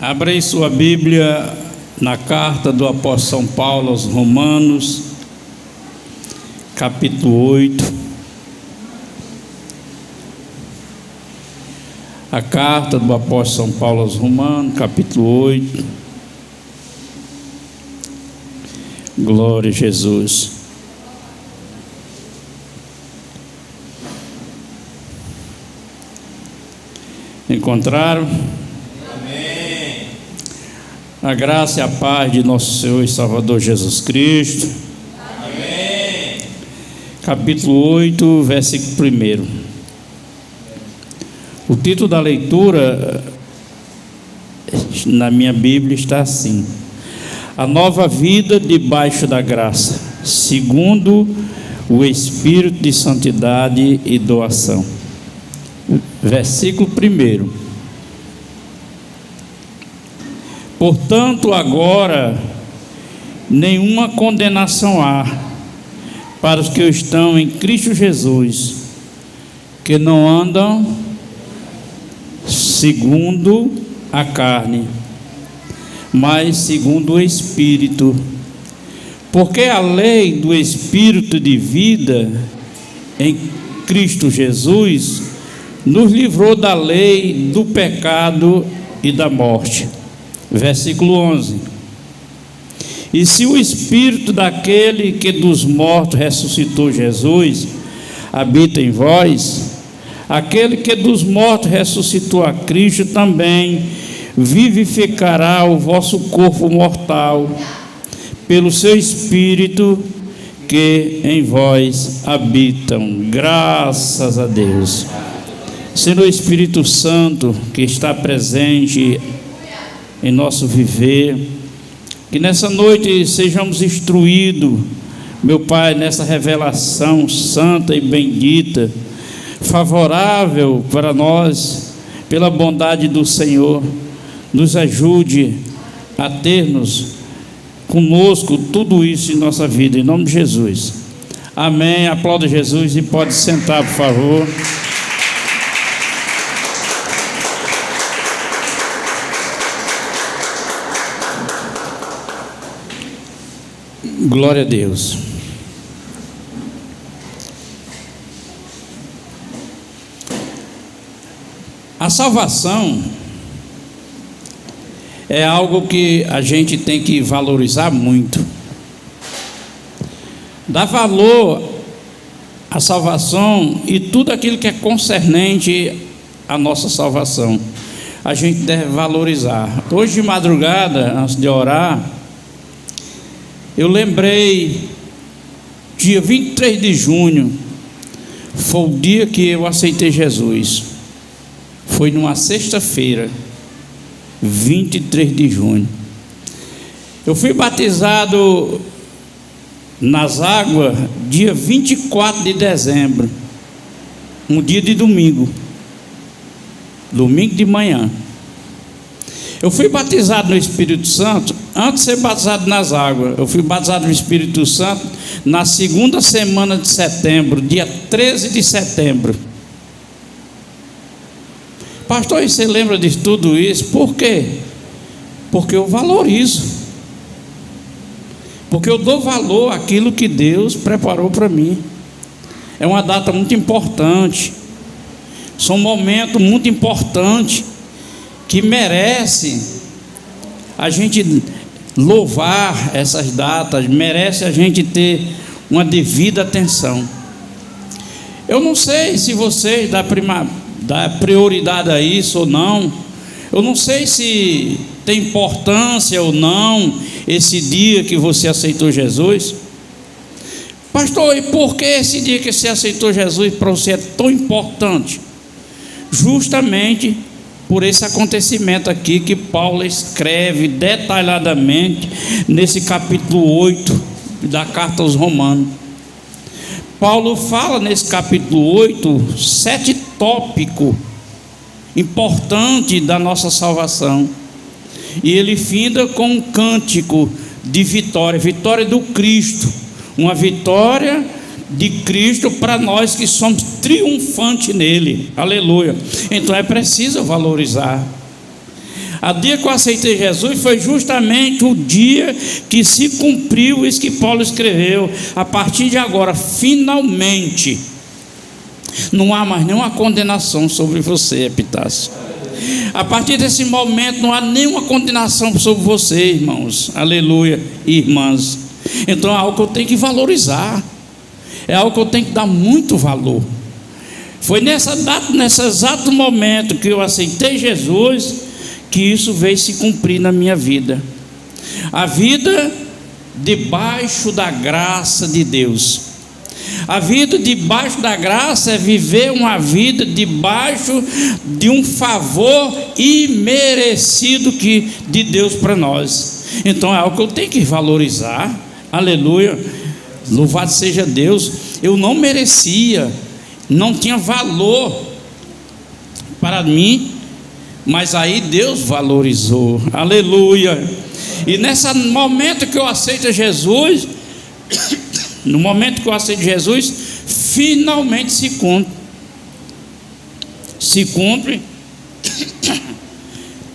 Abra aí sua Bíblia na carta do apóstolo São Paulo aos Romanos, capítulo 8. A carta do apóstolo São Paulo aos Romanos, capítulo 8. Glória a Jesus. Encontraram? Amém. A graça e a paz de nosso Senhor e Salvador Jesus Cristo. Amém. Capítulo 8, versículo 1. O título da leitura na minha Bíblia está assim: A nova vida debaixo da graça, segundo o Espírito de santidade e doação. Versículo 1. Portanto, agora nenhuma condenação há para os que estão em Cristo Jesus, que não andam segundo a carne, mas segundo o Espírito. Porque a lei do Espírito de vida em Cristo Jesus nos livrou da lei do pecado e da morte. Versículo 11. E se o Espírito daquele que dos mortos ressuscitou Jesus habita em vós, aquele que dos mortos ressuscitou a Cristo também vivificará o vosso corpo mortal pelo seu Espírito que em vós habitam. Graças a Deus. Senhor Espírito Santo, que está presente em nosso viver, que nessa noite sejamos instruídos, meu Pai, nessa revelação santa e bendita, favorável para nós, pela bondade do Senhor. Nos ajude a termos conosco tudo isso em nossa vida, em nome de Jesus. Amém. Aplauda Jesus e pode sentar, por favor. Glória a Deus. A salvação é algo que a gente tem que valorizar muito. Dar valor à salvação e tudo aquilo que é concernente à nossa salvação, a gente deve valorizar. Hoje de madrugada, antes de orar, eu lembrei, dia 23 de junho, foi o dia que eu aceitei Jesus. Foi numa sexta-feira, 23 de junho. Eu fui batizado nas águas dia 24 de dezembro, um dia de domingo de manhã. Eu fui batizado no Espírito Santo, antes de ser batizado nas águas. Eu fui batizado no Espírito Santo na segunda semana de setembro, dia 13 de setembro. Pastor, você lembra de tudo isso? Por quê? Porque eu valorizo. Porque eu dou valor àquilo que Deus preparou para mim. É uma data muito importante. São um momento muito importante que merece a gente louvar essas datas, merece a gente ter uma devida atenção. Eu não sei se vocês dá prioridade a isso ou não. Eu não sei se tem importância ou não esse dia que você aceitou Jesus. Pastor, e por que esse dia que você aceitou Jesus para você é tão importante? Justamente por esse acontecimento aqui que Paulo escreve detalhadamente nesse capítulo 8 da carta aos Romanos. Paulo fala nesse capítulo 8 7 tópicos importantes da nossa salvação, e ele finda com um cântico de vitória do Cristo, uma vitória de Cristo para nós que somos triunfantes nele, aleluia. Então é preciso valorizar. O dia que eu aceitei Jesus foi justamente o dia que se cumpriu isso que Paulo escreveu. A partir de agora, finalmente, não há mais nenhuma condenação sobre você, Epitácio. A partir desse momento não há nenhuma condenação sobre você, irmãos. Aleluia, irmãs. Então é algo que eu tenho que valorizar. É algo que eu tenho que dar muito valor. Foi nessa data, nesse exato momento que eu aceitei Jesus, que isso veio se cumprir na minha vida. A vida debaixo da graça de Deus. A vida debaixo da graça é viver uma vida debaixo de um favor imerecido de Deus para nós. Então é algo que eu tenho que valorizar. Aleluia, louvado seja Deus. Eu não merecia, não tinha valor para mim, mas aí Deus valorizou. Aleluia. E nesse momento que eu aceito Jesus, no momento que eu aceito Jesus, finalmente se cumpre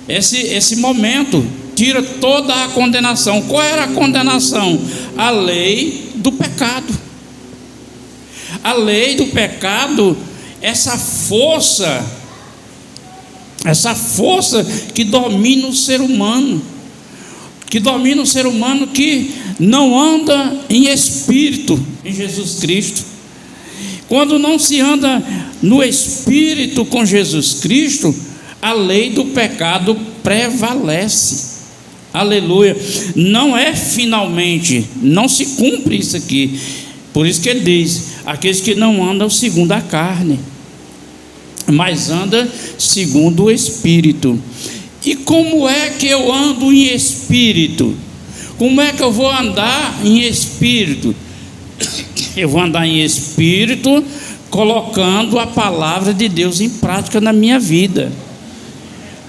esse momento, tira toda a condenação. Qual era a condenação? A lei do pecado. A lei do pecado, essa força que domina o ser humano, que não anda em espírito em Jesus Cristo. Quando não se anda no espírito com Jesus Cristo, a lei do pecado prevalece. Aleluia. Não é finalmente, não se cumpre isso aqui. Por isso que ele diz: aqueles que não andam segundo a carne, mas andam segundo o Espírito. E como é que eu ando em espírito? Como é que eu vou andar em espírito? Eu vou andar em espírito colocando a palavra de Deus em prática na minha vida.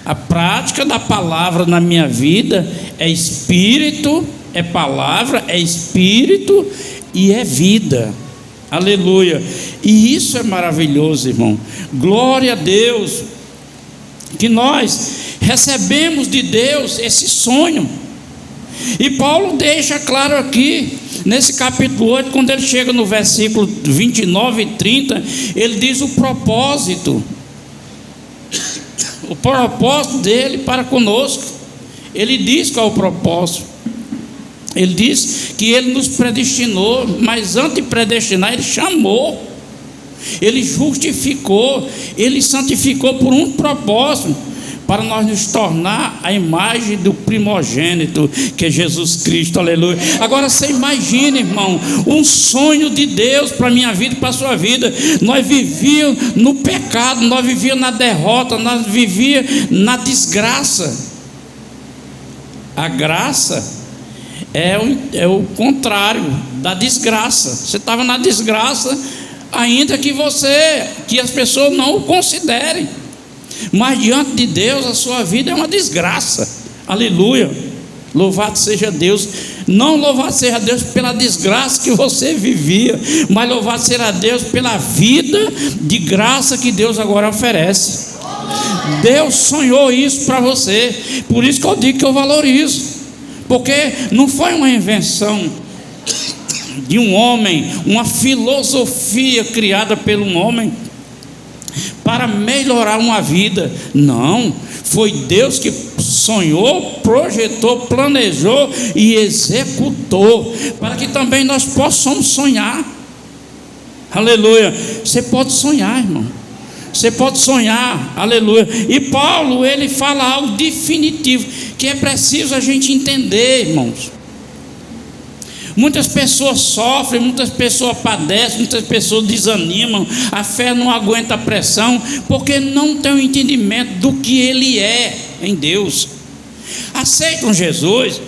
A prática da palavra na minha vida é espírito, é palavra, é espírito e é vida. Aleluia. E isso é maravilhoso, irmão. Glória a Deus, que nós recebemos de Deus esse sonho. E Paulo deixa claro aqui, nesse capítulo 8, quando ele chega no versículo 29 e 30, ele diz o propósito dele para conosco. Ele diz qual é o propósito. Ele diz que ele nos predestinou, mas antes de predestinar, ele chamou, ele justificou, ele santificou por um propósito, para nós nos tornar a imagem do primogênito, que é Jesus Cristo. Aleluia. Agora você imagina, irmão, um sonho de Deus para a minha vida e para a sua vida. Nós vivíamos no pecado, nós vivíamos na derrota, nós vivíamos na desgraça. A graça é o contrário da desgraça. Você estava na desgraça, ainda que as pessoas não o considerem, mas diante de Deus a sua vida é uma desgraça. Aleluia, louvado seja Deus. Não louvado seja Deus pela desgraça que você vivia, mas louvado seja Deus pela vida de graça que Deus agora oferece. Deus sonhou isso para você. Por isso que eu digo que eu valorizo, porque não foi uma invenção de um homem, uma filosofia criada por um homem para melhorar uma vida. Não, foi Deus que sonhou, projetou, planejou e executou, para que também nós possamos sonhar. Aleluia. Você pode sonhar, irmão. Você pode sonhar. Aleluia. E Paulo, ele fala algo definitivo, que é preciso a gente entender, irmãos. Muitas pessoas sofrem, muitas pessoas padecem, muitas pessoas desanimam, a fé não aguenta a pressão, porque não tem o entendimento do que ele é em Deus. Aceitam Jesus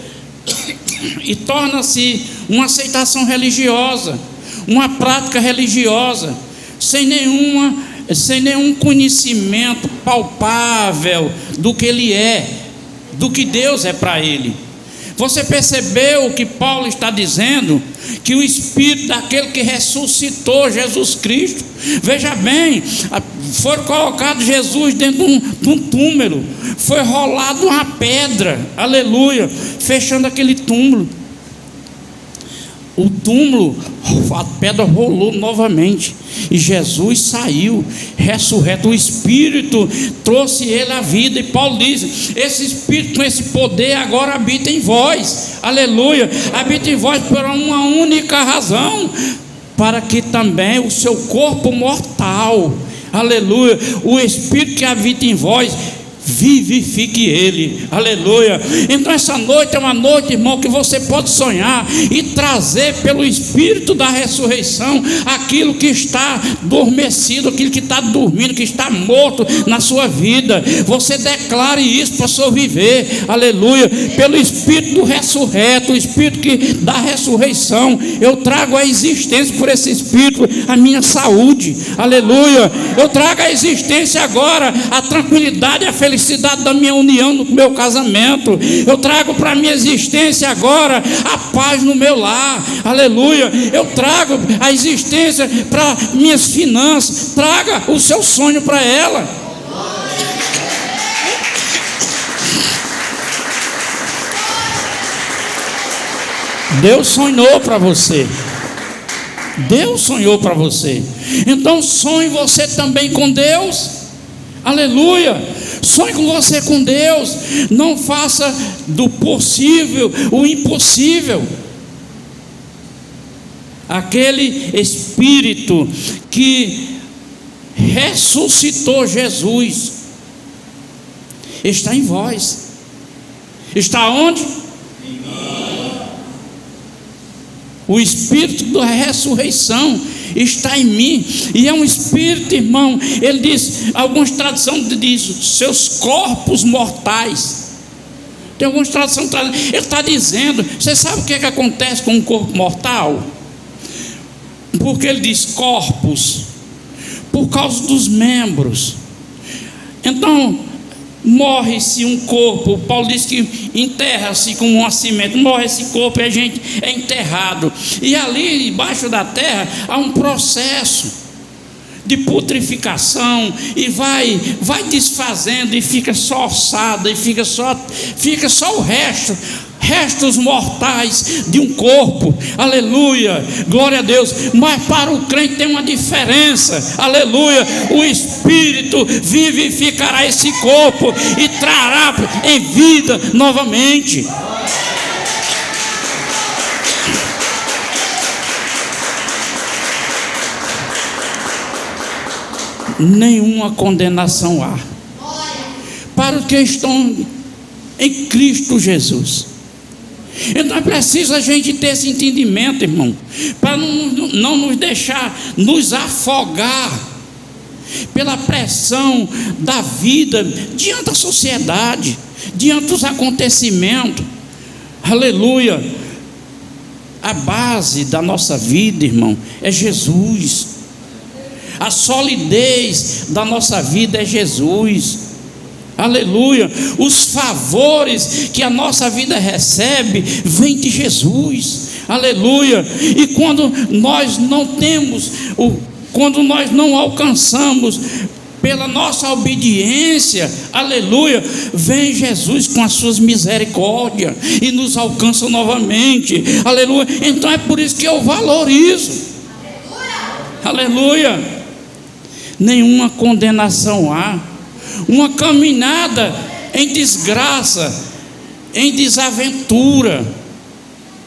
e torna-se uma aceitação religiosa, uma prática religiosa, sem nenhum conhecimento palpável do que ele é, do que Deus é para ele. Você percebeu o que Paulo está dizendo? Que o Espírito daquele que ressuscitou Jesus Cristo, veja bem, foi colocado Jesus dentro de um túmulo, foi rolado uma pedra, aleluia, fechando aquele túmulo. O túmulo, a pedra rolou novamente e Jesus saiu ressurreto. O Espírito trouxe ele à vida, e Paulo diz: esse Espírito com esse poder agora habita em vós, aleluia, habita em vós por uma única razão, para que também o seu corpo mortal, aleluia, o Espírito que habita em vós, vivifique ele, aleluia. Então essa noite é uma noite, irmão, que você pode sonhar e trazer pelo Espírito da ressurreição aquilo que está adormecido, aquilo que está dormindo, que está morto na sua vida. Você declare isso para o seu viver, aleluia, pelo Espírito do ressurreto, o Espírito da ressurreição. Eu trago a existência por esse Espírito a minha saúde, aleluia. Eu trago a existência agora a tranquilidade e a felicidade da minha união no meu casamento. Eu trago para a minha existência agora a paz no meu lar, aleluia. Eu trago a existência para minhas finanças. Traga o seu sonho para ela. Deus sonhou para você. Deus sonhou para você. Então sonhe você também com Deus, aleluia. Sonhe com você com Deus. Não faça do possível o impossível. Aquele Espírito que ressuscitou Jesus está em vós. Está onde? O Espírito da ressurreição está em mim, e é um Espírito, irmão. Ele diz, algumas traduções dizem, seus corpos mortais. Tem algumas traduções, ele está dizendo, você sabe o que acontece com um corpo mortal? Porque ele diz corpos, por causa dos membros. Então, morre-se um corpo, Paulo diz que enterra-se com um nascimento, morre esse corpo e a gente é enterrado, e ali embaixo da terra há um processo de putrificação, e vai desfazendo, e fica só ossada, e fica só o restos mortais de um corpo, aleluia, glória a Deus. Mas para o crente tem uma diferença, aleluia. O Espírito vivificará esse corpo e trará em vida novamente. Nenhuma condenação há para os que estão em Cristo Jesus. Então é preciso a gente ter esse entendimento, irmão, para não nos deixar nos afogar pela pressão da vida, diante da sociedade, diante dos acontecimentos, aleluia. A base da nossa vida, irmão, é Jesus. A solidez da nossa vida é Jesus, aleluia. Os favores que a nossa vida recebe vêm de Jesus, aleluia. E quando nós não temos, quando nós não alcançamos pela nossa obediência, aleluia, vem Jesus com as suas misericórdias e nos alcança novamente, aleluia. Então é por isso que eu valorizo, aleluia. Nenhuma condenação há, uma caminhada em desgraça, em desaventura.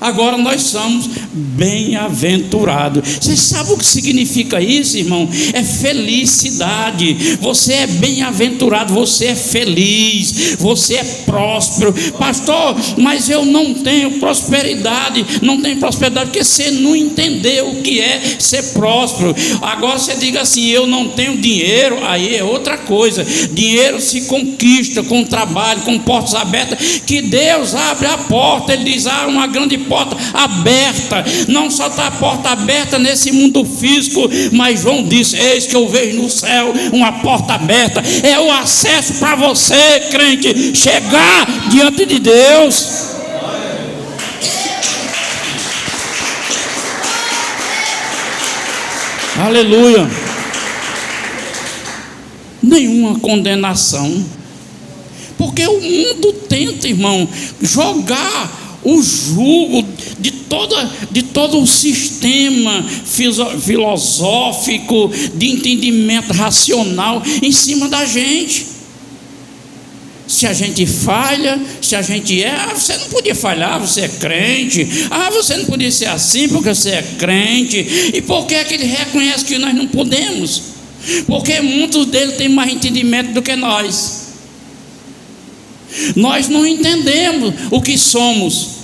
Agora nós somos bem-aventurados. Você sabe o que significa isso, irmão? É felicidade. Você é bem-aventurado, você é feliz, você é próspero. Pastor, mas eu não tenho prosperidade. Não tenho prosperidade porque você não entendeu o que é ser próspero. Agora você diga assim, eu não tenho dinheiro, aí é outra coisa. Dinheiro se conquista com trabalho, com portas abertas, que Deus abre a porta. Ele diz, uma grande porta aberta. Não só está a porta aberta nesse mundo físico, mas João disse, eis que eu vejo no céu uma porta aberta. É o acesso para você, crente, chegar diante de Deus. Aleluia. Nenhuma condenação. Porque o mundo tenta, irmão, jogar o jugo de todo o sistema filosófico, de entendimento racional em cima da gente. Se a gente falha, se a gente você não podia falhar, você é crente. Você não podia ser assim porque você é crente. E por que é que ele reconhece que nós não podemos? Porque muitos deles têm mais entendimento do que nós. Nós não entendemos o que somos.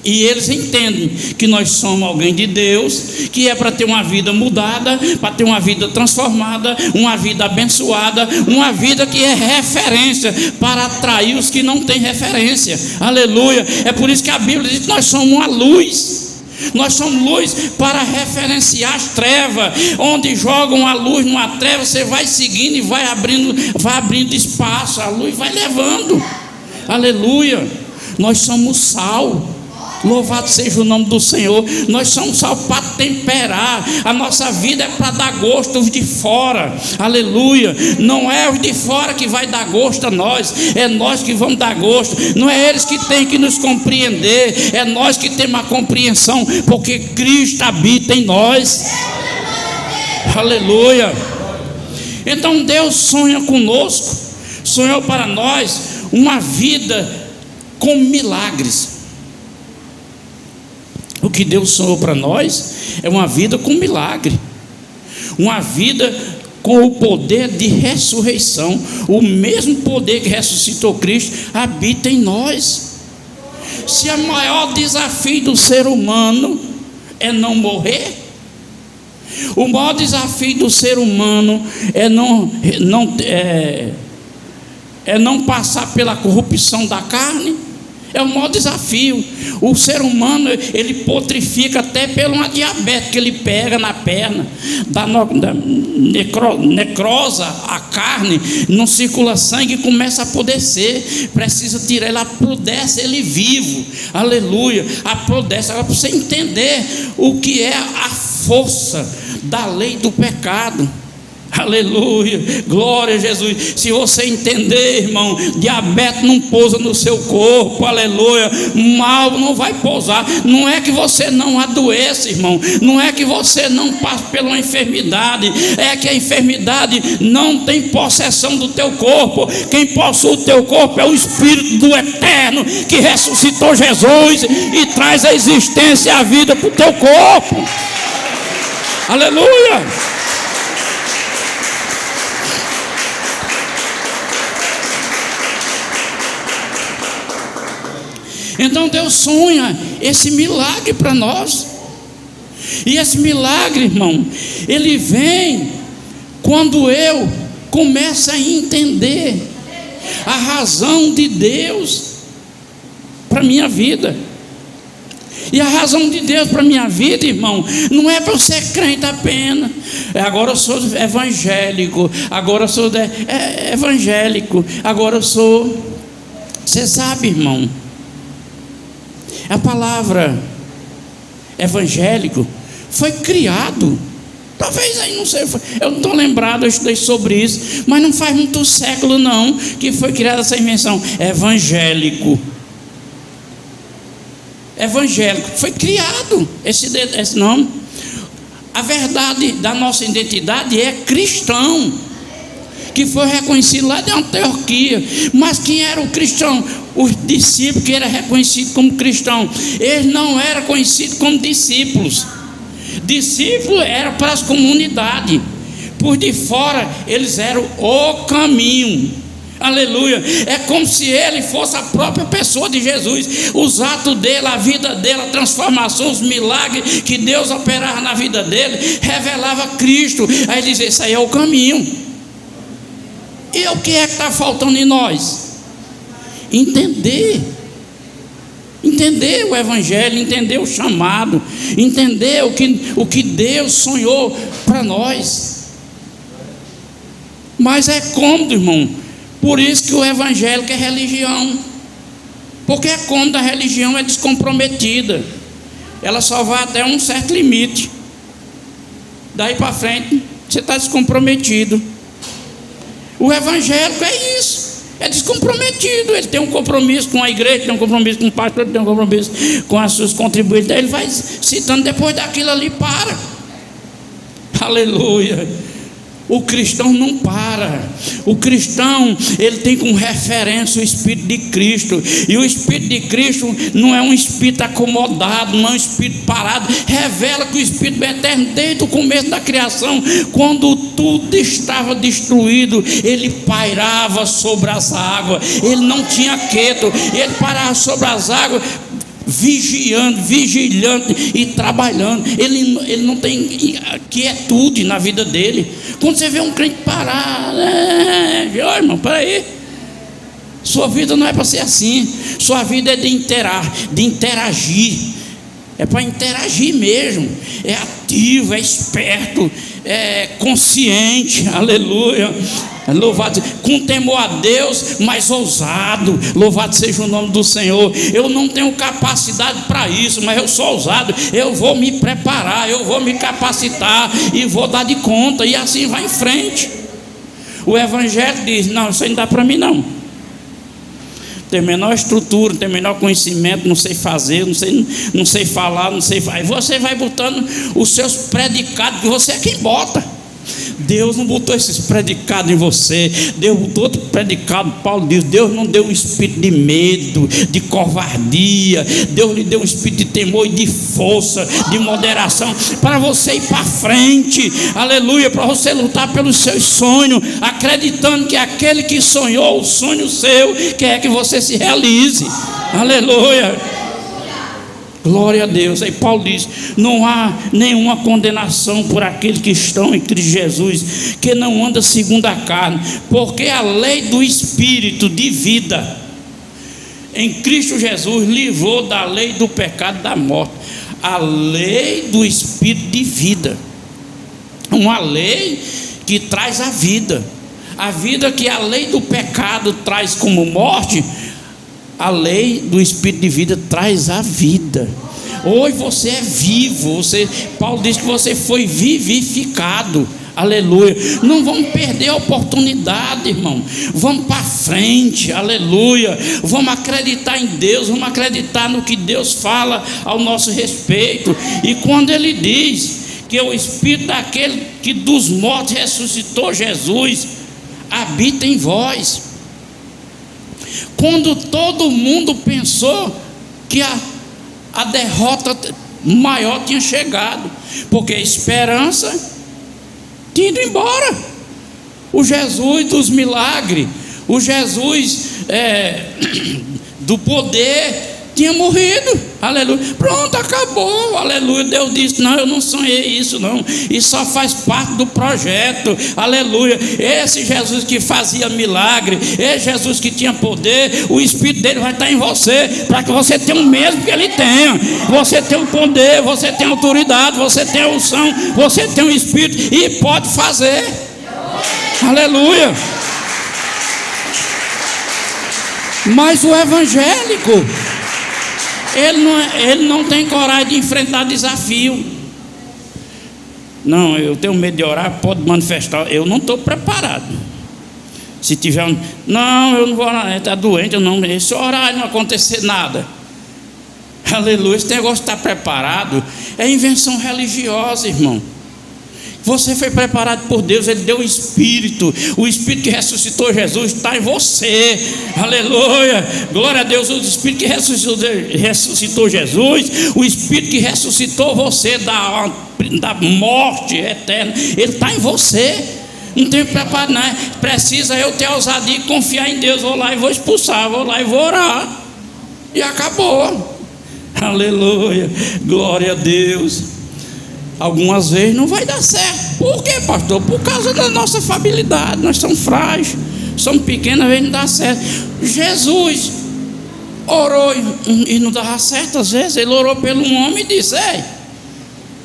E eles entendem que nós somos alguém de Deus, que é para ter uma vida mudada, para ter uma vida transformada, uma vida abençoada, uma vida que é referência para atrair os que não têm referência. Aleluia. É por isso que a Bíblia diz que nós somos uma luz. Nós somos luz para referenciar as trevas. Onde jogam a luz numa treva, você vai seguindo e vai abrindo espaço. A luz vai levando. Aleluia. Nós somos sal. Louvado seja o nome do Senhor. Nós somos sal para temperar. A nossa vida é para dar gosto aos de fora. Aleluia. Não é os de fora que vai dar gosto a nós, é nós que vamos dar gosto. Não é eles que têm que nos compreender, é nós que temos a compreensão, porque Cristo habita em nós. Aleluia. Então Deus sonha conosco, sonhou para nós uma vida com milagres. O que Deus sonhou para nós é uma vida com milagre, uma vida com o poder de ressurreição. O mesmo poder que ressuscitou Cristo habita em nós. Se o maior desafio do ser humano é não morrer, o maior desafio do ser humano é não passar pela corrupção da carne, é o maior desafio. O ser humano, ele putrifica até pela diabetes que ele pega na perna, necrosa a carne, não circula sangue e começa a apodrecer. Precisa tirar ele, apodrece ele vivo. Aleluia, apodrece. Agora, para você entender o que é a força da lei do pecado. Aleluia, glória a Jesus. Se você entender, irmão, diabetes não pousa no seu corpo. Aleluia, mal não vai pousar. Não é que você não adoeça, irmão, não é que você não passe pela uma enfermidade, é que a enfermidade não tem possessão do teu corpo. Quem possui o teu corpo é o Espírito do Eterno, que ressuscitou Jesus e traz a existência e a vida para o teu corpo. Aleluia. Então Deus sonha esse milagre para nós. E esse milagre, irmão, ele vem quando eu começo a entender a razão de Deus para a minha vida. E a razão de Deus para a minha vida, irmão, não é para eu ser crente apenas. Agora eu sou evangélico, agora eu sou evangélico, agora eu sou... Você sabe, irmão, a palavra evangélico foi criado, talvez aí, não sei, eu não estou lembrado, eu estudei sobre isso, mas não faz muito século não que foi criada essa invenção, evangélico. Evangélico, foi criado esse nome. A verdade da nossa identidade é cristão, que foi reconhecido lá de Antioquia. Mas quem era o cristão? Os discípulos que eram reconhecidos como cristão, eles não eram conhecidos como discípulos. Discípulo era para as comunidades, por de fora eles eram o caminho. Aleluia, é como se ele fosse a própria pessoa de Jesus. Os atos dele, a vida dele, a transformação, os milagres que Deus operava na vida dele, revelava Cristo. Aí ele dizia, isso aí é o caminho. E o que é que está faltando em nós? Entender o evangelho, entender o chamado, entender o que Deus sonhou para nós. Mas é cômodo, irmão. Por isso que o evangélico é religião, porque é cômodo, a religião é descomprometida, ela só vai até um certo limite. Daí para frente, você está descomprometido. O evangélico é isso, é descomprometido. Ele tem um compromisso com a igreja, tem um compromisso com o pastor, tem um compromisso com as suas contribuições. Daí ele vai citando, depois daquilo ali, para. Aleluia. O cristão não para. O cristão, ele tem como referência o Espírito de Cristo. E o Espírito de Cristo não é um espírito acomodado, não é um espírito parado. Revela que o Espírito é eterno desde o começo da criação. Quando tudo estava destruído, ele pairava sobre as águas. Ele não tinha quieto, ele pairava sobre as águas, vigilando e trabalhando. Ele não tem quietude na vida dele. Quando você vê um crente parar, irmão, peraí, sua vida não é para ser assim. Sua vida é de interagir. É para interagir mesmo. É ativo, é esperto, é consciente. Aleluia. Louvado, com temor a Deus, mas ousado. Louvado seja o nome do Senhor. Eu não tenho capacidade para isso, mas eu sou ousado. Eu vou me preparar, eu vou me capacitar e vou dar de conta, e assim vai em frente. O evangelho diz: não, isso aí não dá para mim não. Tem menor estrutura, tem menor conhecimento, não sei fazer, não sei falar, não sei. Aí você vai botando os seus predicados, que você é quem bota. Deus não botou esses predicados em você. Deus botou outro predicado. Paulo diz: Deus não deu um espírito de medo, de covardia. Deus lhe deu um espírito de temor e de força, de moderação, para você ir para frente. Aleluia. Para você lutar pelos seus sonhos, acreditando que aquele que sonhou o sonho seu quer que você se realize. Aleluia. Glória a Deus. Aí Paulo diz: não há nenhuma condenação por aqueles que estão em Cristo Jesus, que não anda segundo a carne, porque a lei do Espírito de vida em Cristo Jesus livrou da lei do pecado e da morte. A lei do Espírito de vida, uma lei que traz a vida que a lei do pecado traz como morte. A lei do Espírito de vida traz a vida. Hoje você é vivo. Paulo diz que você foi vivificado. Aleluia. Não vamos perder a oportunidade, irmão. Vamos para frente. Aleluia. Vamos acreditar em Deus. Vamos acreditar no que Deus fala ao nosso respeito. E quando ele diz que o Espírito daquele que dos mortos ressuscitou Jesus habita em vós. Quando todo mundo pensou que a derrota maior tinha chegado, porque a esperança tinha ido embora. O Jesus dos milagres, o Jesus do poder tinha morrido. Aleluia. Pronto, acabou. Aleluia. Deus disse: não, eu não sonhei isso não. Isso só faz parte do projeto. Aleluia. Esse Jesus que fazia milagre, esse Jesus que tinha poder, o Espírito dele vai estar em você, para que você tenha o mesmo que ele tenha. Você tem o poder, você tem a autoridade, você tem a unção, você tem o Espírito e pode fazer. Aleluia. Mas o evangélico, ele não tem coragem de enfrentar desafio. Não, eu tenho medo de orar, pode manifestar. Eu não estou preparado. Se tiver não, eu não vou orar, está doente, eu não. Se orar e não acontecer nada. Aleluia. Esse negócio de estar preparado é invenção religiosa, irmão. Você foi preparado por Deus. Ele deu o Espírito que ressuscitou Jesus está em você. Aleluia, glória a Deus. O Espírito que ressuscitou Jesus, o Espírito que ressuscitou você da morte eterna, ele está em você. Não tem preparo, não. Precisa eu ter ousadia e confiar em Deus. Vou lá e vou expulsar, vou lá e vou orar, e acabou. Aleluia, glória a Deus. Algumas vezes não vai dar certo. Por quê, pastor? Por causa da nossa fabilidade. Nós somos frágeis, somos pequenos, às vezes não dá certo. Jesus orou e não dava certo. Às vezes ele orou pelo homem e disse: ei,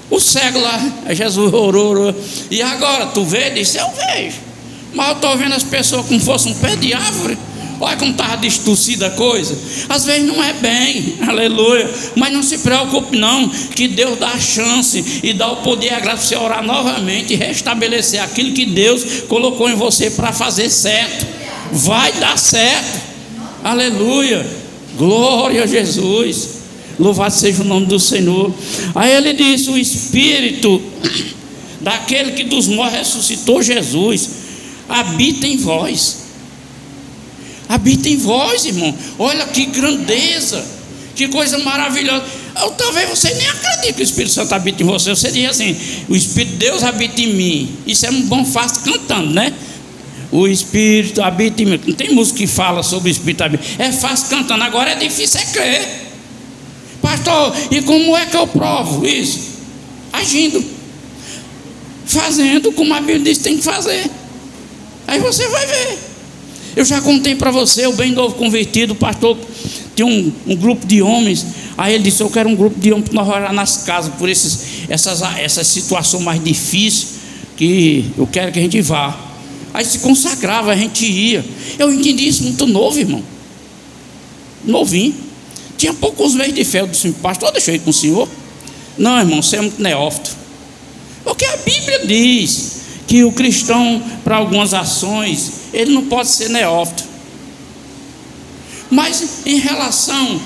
o cego lá. Aí Jesus orou. E agora, tu vê? Disse: eu vejo. Mas eu estou vendo as pessoas como se fosse um pé de árvore. Olha como estava distorcida a coisa. Às vezes não é bem, aleluia. Mas não se preocupe não, que Deus dá a chance e dá o poder e a graça para você orar novamente e restabelecer aquilo que Deus colocou em você para fazer certo. Vai dar certo, aleluia. Glória a Jesus. Louvado seja o nome do Senhor. Aí ele disse: o Espírito daquele que dos mortos ressuscitou Jesus habita em vós. Habita em vós, irmão. Olha que grandeza, que coisa maravilhosa. Talvez você nem acredite que o Espírito Santo habita em você. Você diz assim: o Espírito de Deus habita em mim. Isso é um bom fácil cantando, né? O Espírito habita em mim. Não tem música que fala sobre o Espírito habita. É fácil cantando, agora é difícil crer. Pastor, e como é que eu provo isso? Agindo, fazendo como a Bíblia diz que tem que fazer. Aí você vai ver. Eu já contei para você, o bem novo convertido, o pastor tinha um grupo de homens. Aí ele disse: eu quero um grupo de homens para nós orar nas casas por essas situações mais difíceis, que eu quero que a gente vá. Aí se consagrava, a gente ia. Eu entendi isso muito novo, irmão. Novinho. Tinha poucos meses de fé. Eu disse: pastor, deixa eu ir com o senhor. Não, irmão, você é muito neófito. Porque a Bíblia diz que o cristão, para algumas ações, ele não pode ser neófito. Mas em relação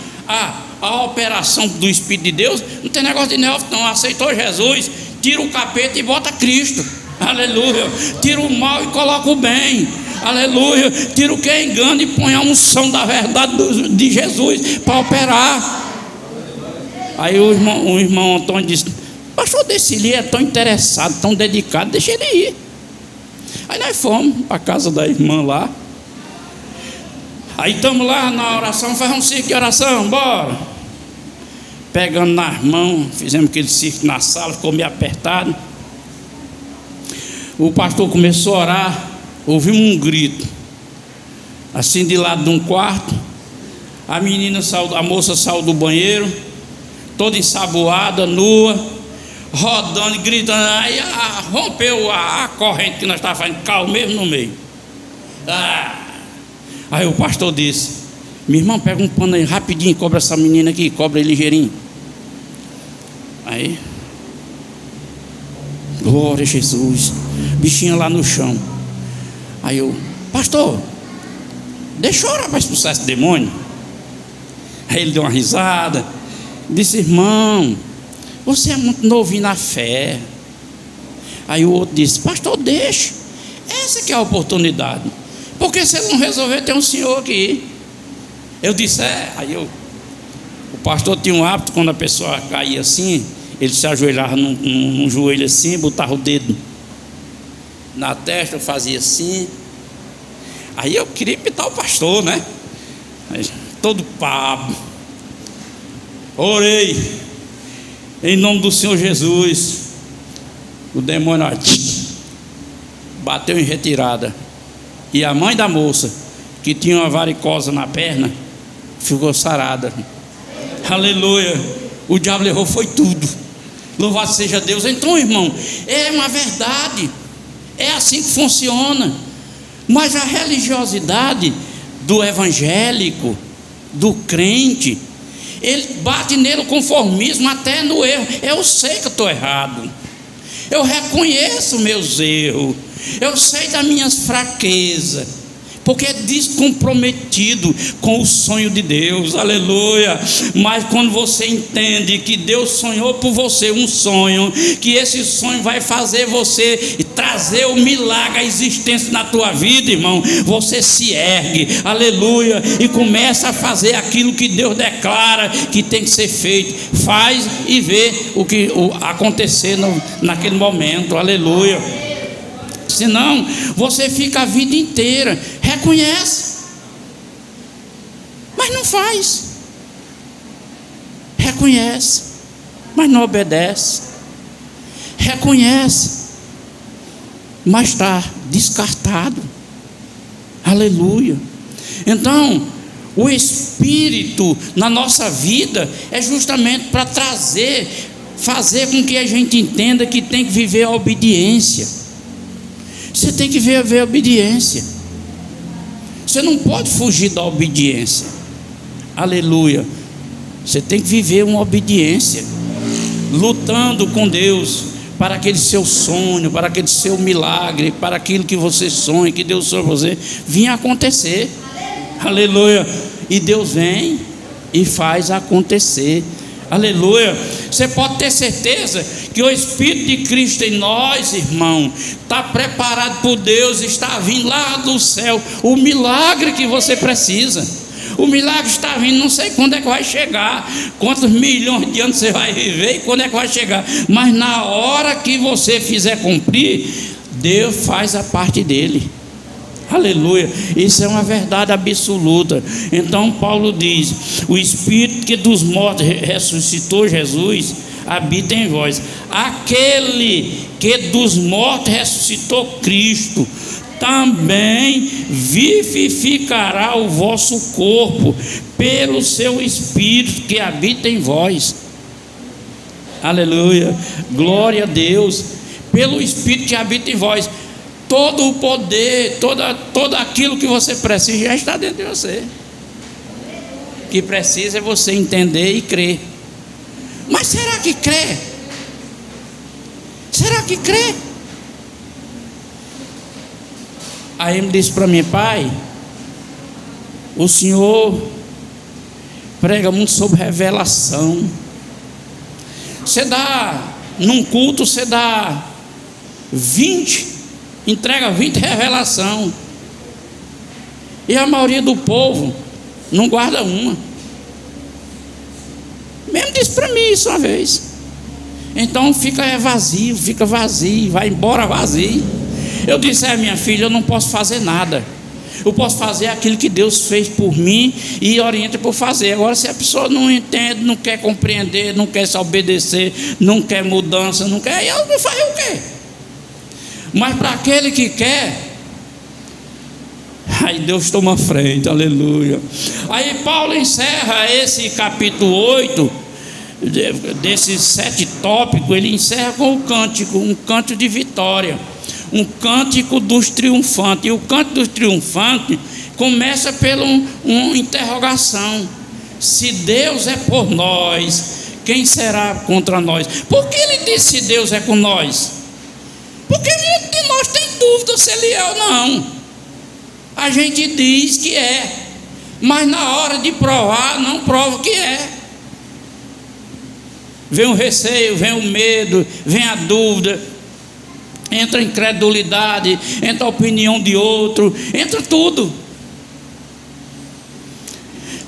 à operação do Espírito de Deus, não tem negócio de neófito não. Aceitou Jesus, tira o capeta e bota Cristo. Aleluia. Tira o mal e coloca o bem. Aleluia. Tira o que é engano e põe a unção da verdade de Jesus para operar. Aí o irmão Antônio disse: pastor, desse ali é tão interessado, tão dedicado, deixa ele ir. Aí nós fomos para a casa da irmã lá. Aí estamos lá na oração, faz um círculo de oração, bora. Pegando nas mãos, fizemos aquele círculo na sala, ficou meio apertado. O pastor começou a orar, ouvimos um grito, assim de lado de um quarto. A menina saiu, a moça saiu do banheiro, toda ensaboada, nua, rodando e gritando. Aí rompeu a corrente que nós estávamos fazendo, caiu mesmo no meio. Aí o pastor disse: minha irmã, pega um pano aí rapidinho, cobra essa menina aqui, cobra ele ligeirinho. Aí, glória a Jesus, bichinha lá no chão. Aí eu: pastor, deixa eu orar para expulsar esse demônio. Aí ele deu uma risada, disse: irmão, você é muito novinho na fé. Aí o outro disse: pastor, deixa, essa que é a oportunidade, porque se ele não resolver, tem um senhor aqui. Eu disse: aí o pastor tinha um hábito, quando a pessoa caía assim, ele se ajoelhava num joelho assim, botava o dedo na testa, eu fazia assim. Aí eu queria imitar o pastor, né? Aí, todo papo. Orei em nome do Senhor Jesus. O demônio bateu em retirada. E a mãe da moça, que tinha uma varicosa na perna, ficou sarada. Aleluia. O diabo levou foi tudo. Louvado seja Deus. Então, irmão, é uma verdade, é assim que funciona. Mas a religiosidade do evangélico, do crente, ele bate nele o conformismo, até no erro. Eu sei que eu estou errado, eu reconheço meus erros, eu sei das minhas fraquezas, porque é descomprometido com o sonho de Deus, aleluia. Mas quando você entende que Deus sonhou por você um sonho, que esse sonho vai fazer você trazer o milagre à existência na tua vida, irmão, você se ergue, aleluia, e começa a fazer aquilo que Deus declara que tem que ser feito. Faz e vê o que acontecer naquele momento, aleluia. Senão você fica a vida inteira, reconhece, mas não faz, reconhece, mas não obedece, reconhece, mas está descartado, aleluia. Então o Espírito na nossa vida é justamente para fazer com que a gente entenda que tem que viver a obediência. Você tem que ver a obediência. Você não pode fugir da obediência. Aleluia. Você tem que viver uma obediência, lutando com Deus para aquele seu sonho, para aquele seu milagre, para aquilo que você sonha, que Deus sonha você, vinha acontecer. Aleluia. E Deus vem e faz acontecer. Aleluia. Você pode ter certeza que o Espírito de Cristo em nós, irmão, está preparado por Deus, está vindo lá do céu o milagre que você precisa. O milagre está vindo, não sei quando é que vai chegar, quantos milhões de anos você vai viver e quando é que vai chegar, mas na hora que você fizer cumprir, Deus faz a parte dele. Aleluia, isso é uma verdade absoluta. Então Paulo diz: o Espírito que dos mortos ressuscitou Jesus habita em vós. Aquele que dos mortos ressuscitou Cristo também vivificará o vosso corpo pelo seu Espírito que habita em vós. Aleluia, glória a Deus. Pelo Espírito que habita em vós, todo o poder, todo aquilo que você precisa já está dentro de você. O que precisa é você entender e crer. Mas será que crê? Será que crê? Aí ele disse para mim: pai, o senhor prega muito sobre revelação. Você dá, num culto, você dá 20, entrega 20 revelação. E a maioria do povo não guarda uma. Mesmo disse para mim isso uma vez. Então fica vazio, vai embora vazio. Eu disse: minha filha, eu não posso fazer nada. Eu posso fazer aquilo que Deus fez por mim e orienta por fazer. Agora, se a pessoa não entende, não quer compreender, não quer se obedecer, não quer mudança, não quer, aí eu vou fazer o quê? Mas para aquele que quer, aí Deus toma frente. Aleluia. Aí Paulo encerra esse capítulo 8 desses 7 tópicos. Ele encerra com o cântico, um cântico de vitória, um cântico dos triunfantes. E o cântico dos triunfantes começa pela uma interrogação: se Deus é por nós, quem será contra nós? Por que ele disse se Deus é com nós? Porque muitos de nós tem dúvida se ele é ou não. A gente diz que é, mas na hora de provar não prova que é. Vem o receio, vem o medo, vem a dúvida, entra a incredulidade, entra a opinião de outro, entra tudo.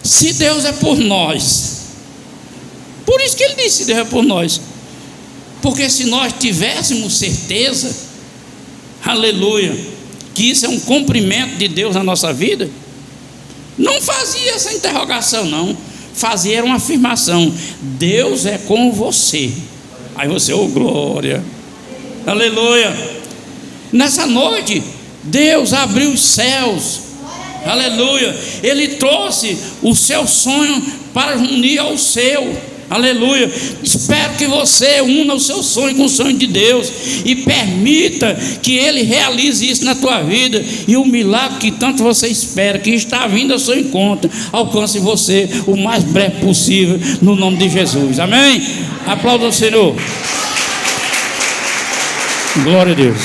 Se Deus é por nós, por isso que ele disse: se Deus é por nós, porque se nós tivéssemos certeza, aleluia, que isso é um cumprimento de Deus na nossa vida, não fazia essa interrogação, não. Fazia uma afirmação: Deus é com você. Aí você: oh glória, aleluia. Nessa noite Deus abriu os céus, aleluia. Ele trouxe o seu sonho para unir ao seu, aleluia. Espero que você una o seu sonho com o sonho de Deus e permita que Ele realize isso na tua vida, e o milagre que tanto você espera, que está vindo ao seu encontro, alcance você o mais breve possível, no nome de Jesus. Amém? Aplauda o Senhor. Glória a Deus.